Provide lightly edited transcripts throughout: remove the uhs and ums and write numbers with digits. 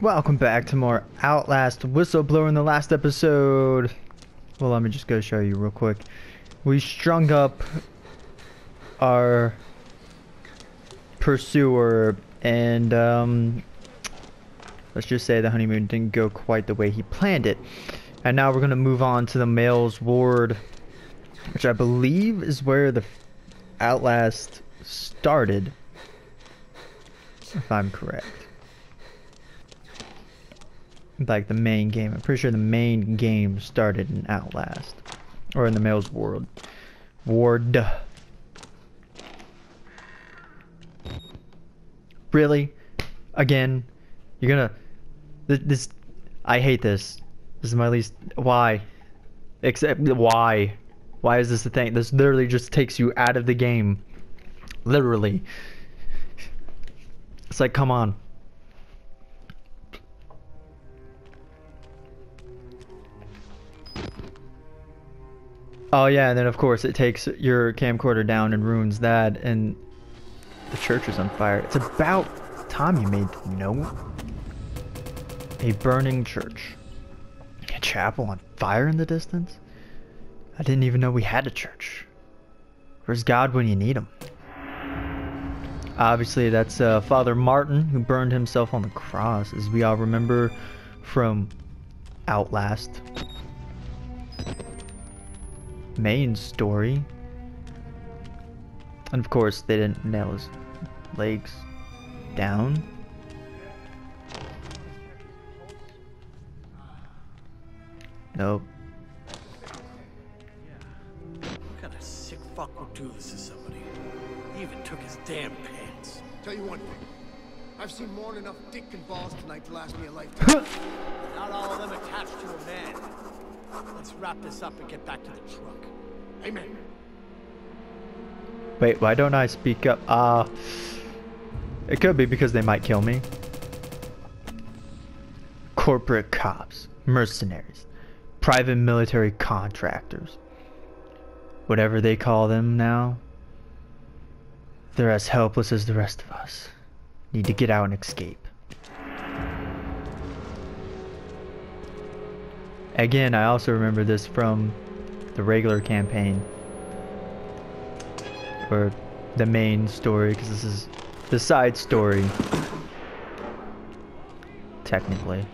Welcome back to more Outlast Whistleblower. In the last episode, well, let me just go show you real quick. We strung up our pursuer, and let's just say the honeymoon didn't go quite the way he planned it. And now we're gonna move on to the male's ward, which I believe is where the Outlast started, if I'm correct. Like the main game. I'm pretty sure the main game started in Outlast. Or in the male's ward. Really? Again? You're gonna... This... I hate this. This is my least... Why? Except... Why? Why is this a thing? This literally just takes you out of the game. Literally. It's like, come on. Oh yeah, and then of course it takes your camcorder down and ruins that, and the church is on fire. It's about time you made the note. A burning church. A chapel on fire in the distance? I didn't even know we had a church. Where's God when you need him? Obviously that's Father Martin, who burned himself on the cross, as we all remember from Outlast. Main story. And of course they didn't nail his legs down. Nope. What kind of sick fuck would do this to somebody? He even took his damn pants. Tell you one thing. I've seen more than enough dick and balls tonight to last me a lifetime. Not all of them attached to a man. Let's wrap this up and get back to the truck. Amen. Wait, why don't I speak up? It could be because they might kill me. Corporate cops, mercenaries, private military contractors, whatever they call them now. They're as helpless as the rest of us. Need to get out and escape. Again, I also remember this from the regular campaign, or the main story, because this is the side story, technically.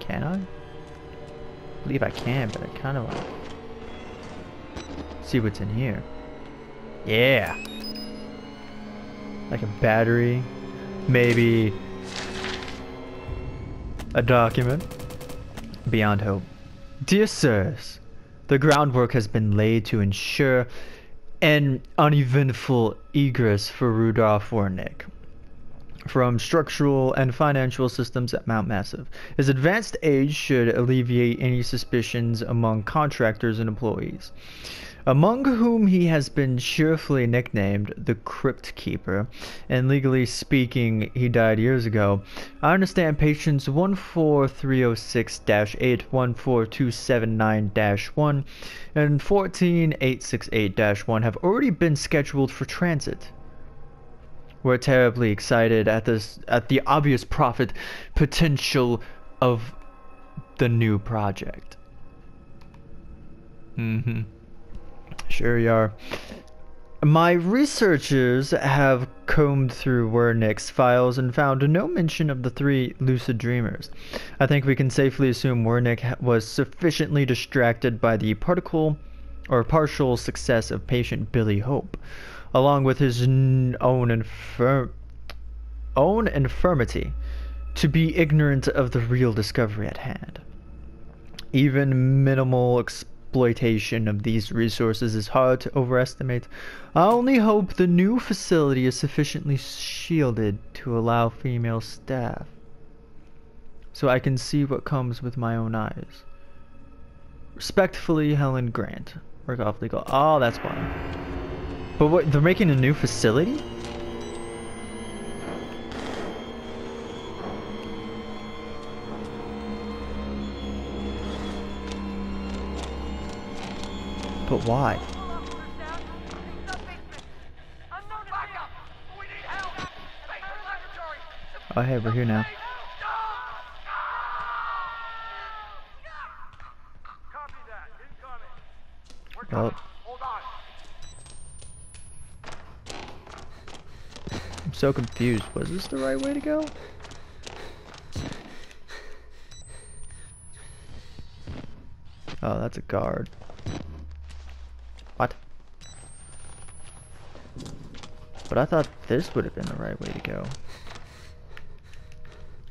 Can I? I believe I can, but I kind of want to see what's in here. Yeah! Like a battery. Maybe a document. Beyond hope. Dear sirs, the groundwork has been laid to ensure an uneventful egress for Rudolph Warnick from structural and financial systems at Mount Massive. His advanced age should alleviate any suspicions among contractors and employees, among whom he has been cheerfully nicknamed the Crypt Keeper, and legally speaking, he died years ago. I understand patients 14306-8, 14279-1, and 14868-1 have already been scheduled for transit. We're terribly excited at the obvious profit potential of the new project. Sure you are. My researchers have combed through Wernick's files and found no mention of the three lucid dreamers. I think we can safely assume Wernick was sufficiently distracted by the partial success of patient Billy Hope, along with his own infirmity, to be ignorant of the real discovery at hand. Even minimal exploitation of these resources is hard to overestimate. I only hope the new facility is sufficiently shielded to allow female staff, so I can see what comes with my own eyes. Respectfully, Helen Grant. Work off legal. Oh, that's why. But what, they're making a new facility? But why? Oh, hey, we're here now. Copy that. Incoming. We're Well, coming. Hold on. I'm so confused. Was this the right way to go? Oh, that's a guard. What? But I thought this would have been the right way to go.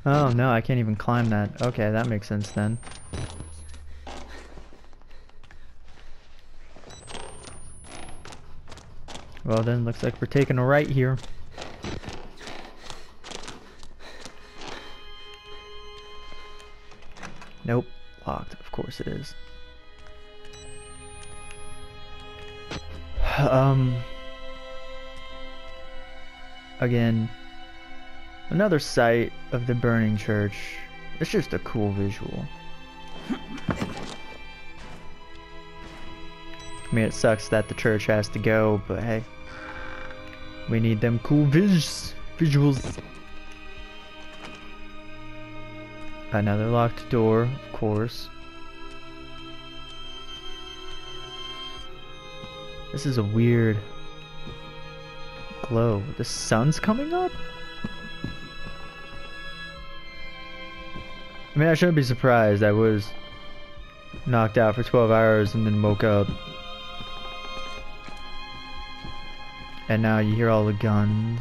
Oh no, I can't even climb that. Okay, that makes sense then. Well then, looks like we're taking a right here. Nope, locked. Of course it is. Again, another sight of the burning church. It's just a cool visual. I mean, it sucks that the church has to go, but hey, we need them cool visuals. Another locked door, of course. This is a weird glow. The sun's coming up? I mean, I shouldn't be surprised. I was knocked out for 12 hours and then woke up. And now you hear all the guns.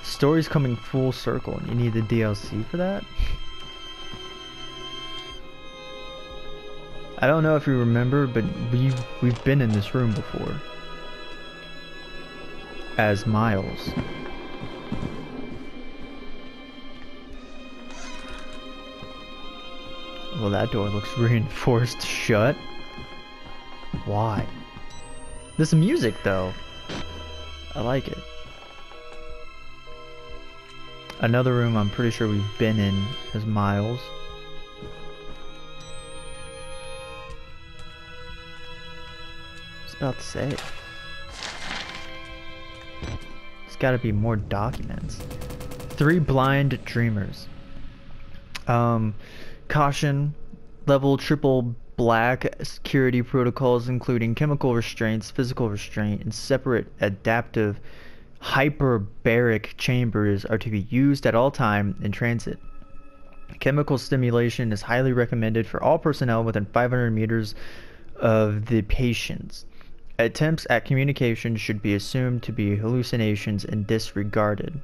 Story's coming full circle and you need the DLC for that? I don't know if you remember, but we've been in this room before. As Miles. Well, that door looks reinforced shut. Why? This music, though. I like it. Another room I'm pretty sure we've been in as Miles. I was about to say. There's gotta be more documents. 3 blind dreamers. Caution. Level triple black security protocols including chemical restraints, physical restraint, and separate adaptive hyperbaric chambers are to be used at all time in transit. Chemical stimulation is highly recommended for all personnel within 500 meters of the patients. Attempts at communication should be assumed to be hallucinations and disregarded.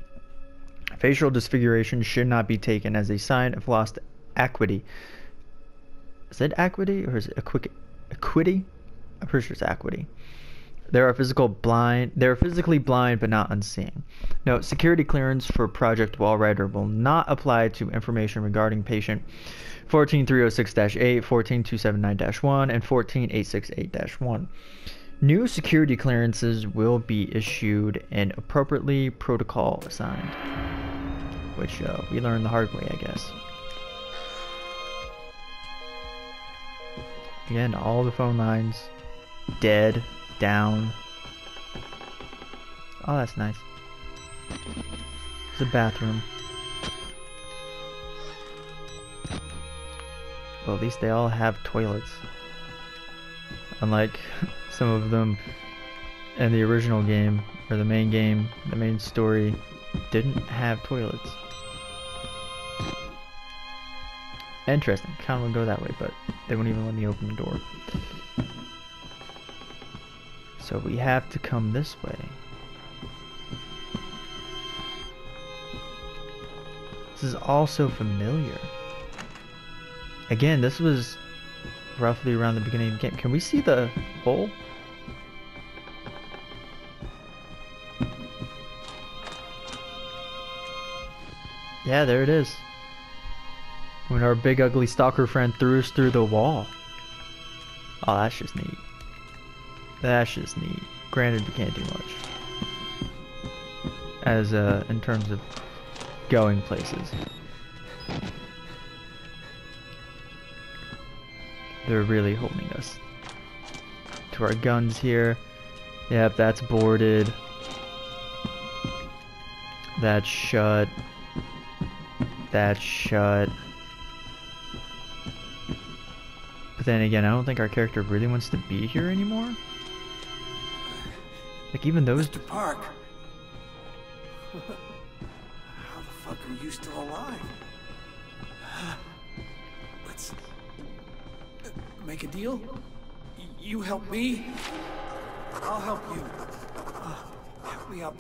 Facial disfiguration should not be taken as a sign of lost acuity. Is it acuity or is it acuity? I'm pretty sure it's acuity. They are physically blind but not unseeing. Note, security clearance for Project Wallrider will not apply to information regarding patient 14306-8, 14279-1, and 14868-1. New security clearances will be issued and appropriately protocol assigned. Which we learned the hard way, I guess. Again, all the phone lines dead, down. Oh, that's nice. It's a bathroom. Well, at least they all have toilets. Unlike some of them in the original game, or the main game, the main story, didn't have toilets. Interesting. Kind of want to go that way, but they won't even let me open the door. So we have to come this way. This is also familiar. Again, this was roughly around the beginning of the game. Can we see the hole? Yeah, there it is. When our big ugly stalker friend threw us through the wall. Oh, that's just neat. That's just neat. Granted, we can't do much. As, in terms of going places. They're really holding us to our guns here. Yep, that's boarded. That's shut. That's shut. But then again, I don't think our character really wants to be here anymore. Like, even those... Mr. Park. How the fuck are you still alive? Let's make a deal. You help me, I'll help you. Help me up,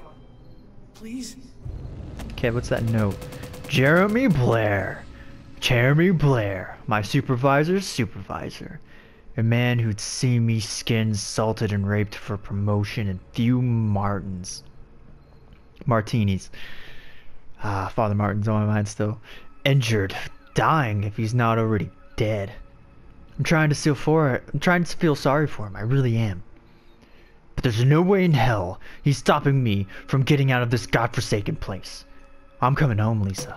please. Okay, what's that note? Jeremy Blair. Jeremy Blair, my supervisor's supervisor. A man who'd seen me skinned, salted, and raped for promotion in few martinis. Father Martin's on my mind still. Injured, dying if he's not already dead. I'm trying to feel sorry for him, I really am. But there's no way in hell he's stopping me from getting out of this godforsaken place. I'm coming home, Lisa.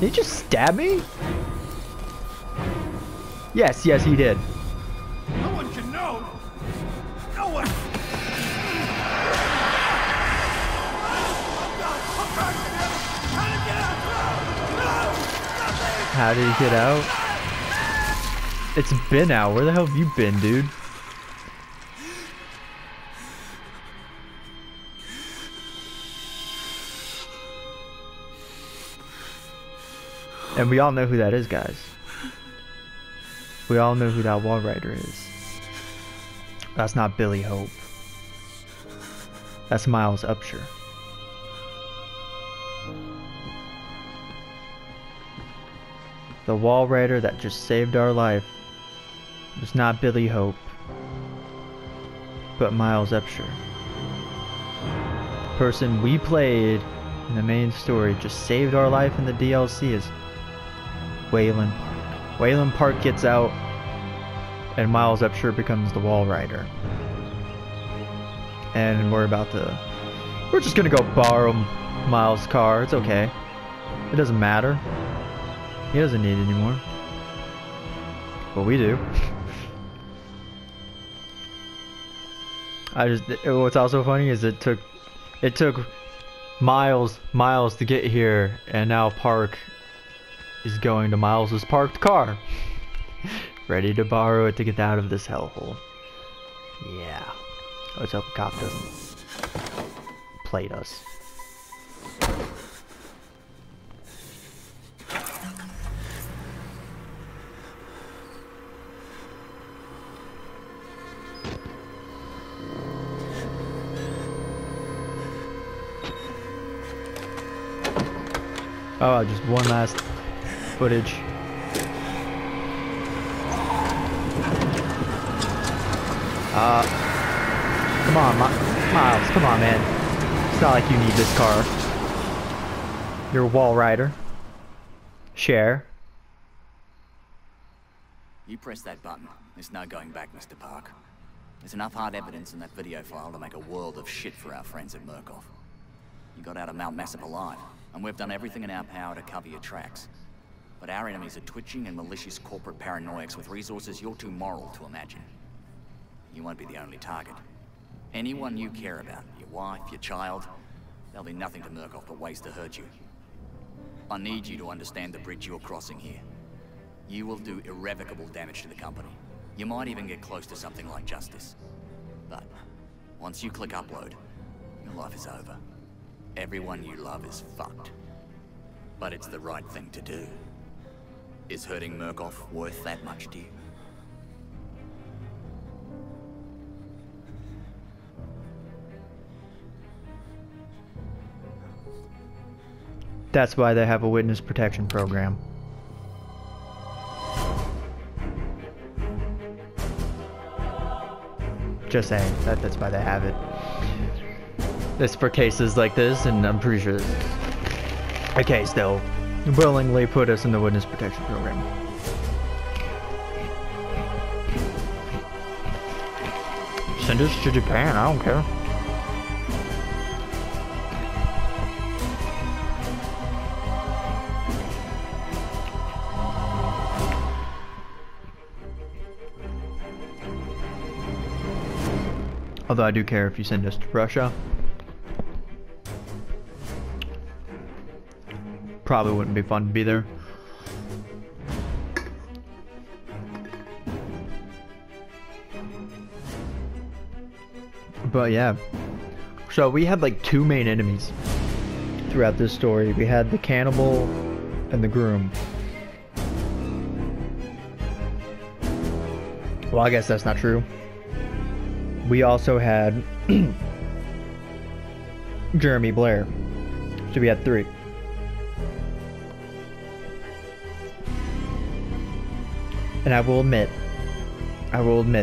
Did he just stab me? Yes, yes, he did. No one can know. No one. How did he get out? It's been out. Where the hell have you been, dude? And we all know who that is, guys. We all know who that wall rider is. That's not Billy Hope. That's Miles Upshur. The wall rider that just saved our life was not Billy Hope, but Miles Upshur. The person we played in the main story just saved our life in the DLC is Wayland Park. Wayland Park gets out, and Miles Upshur becomes the wall rider. And we're just gonna go borrow Miles' car. It's okay. It doesn't matter. He doesn't need it anymore. But we do. What's also funny is it took Miles to get here, and now Park is going to Miles's parked car. Ready to borrow it to get out of this hellhole. Yeah. Let's hope the cop doesn't plate us. Oh, just one last footage. Come on, Miles, come on, man. It's not like you need this car. You're a wall rider. Share. You press that button. There's no going back, Mr. Park. There's enough hard evidence in that video file to make a world of shit for our friends at Murkoff. You got out of Mount Massive alive, and we've done everything in our power to cover your tracks. But our enemies are twitching and malicious corporate paranoics with resources you're too moral to imagine. You won't be the only target. Anyone you care about, your wife, your child, there'll be nothing to Murkoff but ways to hurt you. I need you to understand the bridge you're crossing here. You will do irrevocable damage to the company. You might even get close to something like justice. But once you click upload, your life is over. Everyone you love is fucked. But it's the right thing to do. Is hurting Murkoff worth that much to you? That's why they have a witness protection program. Just saying, that's why they have it. It's for cases like this, and I'm pretty sure a case they'll willingly put us in the witness protection program. Send us to Japan, I don't care. Although I do care if you send us to Russia. Probably wouldn't be fun to be there. But yeah. So we had like two main enemies throughout this story. We had the cannibal and the groom. Well, I guess that's not true. We also had Jeremy Blair. So we had three. And I will admit,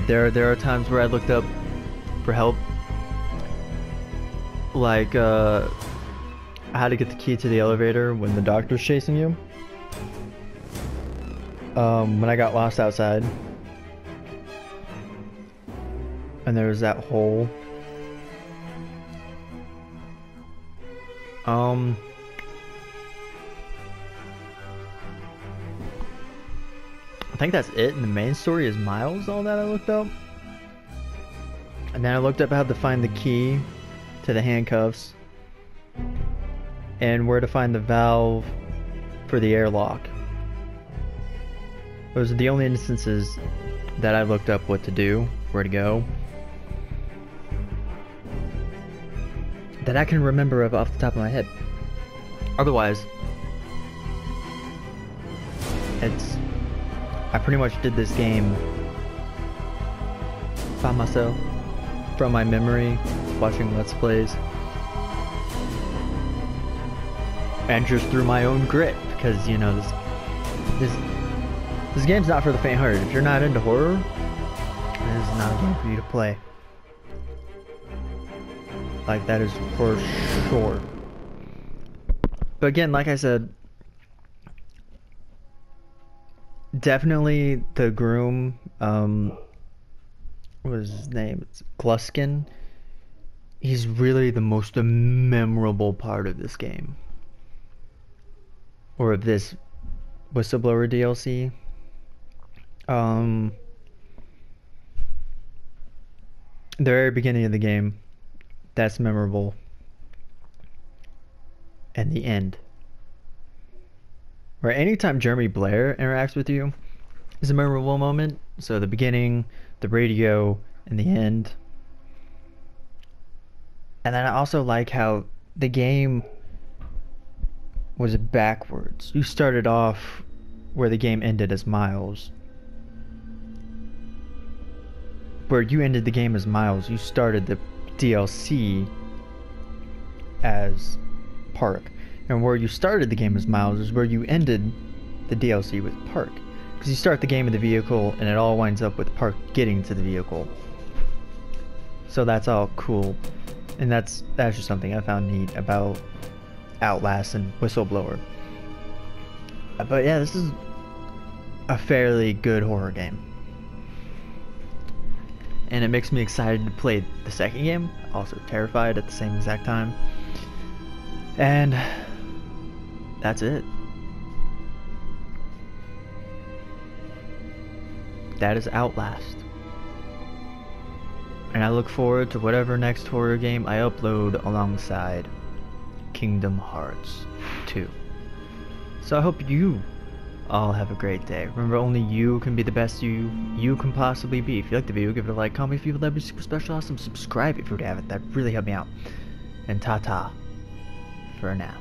there are times where I looked up for help. Like, how to get the key to the elevator when the doctor's chasing you. When I got lost outside. And there was that hole. I think that's it. And the main story is Miles, all that I looked up. And then I looked up how to find the key to the handcuffs. And where to find the valve for the airlock. Those are the only instances that I looked up what to do, where to go. That I can remember of off the top of my head. Otherwise, I pretty much did this game by myself, from my memory, watching Let's Plays, and just through my own grit, because you know this game's not for the faint-hearted. If you're not into horror, this is not a game for you to play. Like, that is for sure. But again, like I said, definitely the groom, what was his name? It's Gluskin. He's really the most memorable part of this game. Or of this Whistleblower DLC. The very beginning of the game, that's memorable. And the end. Where anytime Jeremy Blair interacts with you is a memorable moment. So the beginning, the radio, and the end. And then I also like how the game was backwards. You started off where the game ended as Miles. Where you ended the game as Miles, you started the DLC as Park. And where you started the game as Miles is where you ended the DLC with Park. Because you start the game in the vehicle and it all winds up with Park getting to the vehicle. So that's all cool. And that's just something I found neat about Outlast and Whistleblower. But yeah, this is a fairly good horror game. And it makes me excited to play the second game. Also terrified at the same exact time. And that's it. That is Outlast. And I look forward to whatever next horror game I upload alongside Kingdom Hearts 2. So I hope you all have a great day. Remember, only you can be the best you can possibly be. If you like the video, give it a like, comment if you would, that'd be super special, awesome. Subscribe if you would have it, that really helped me out. And ta-ta for now.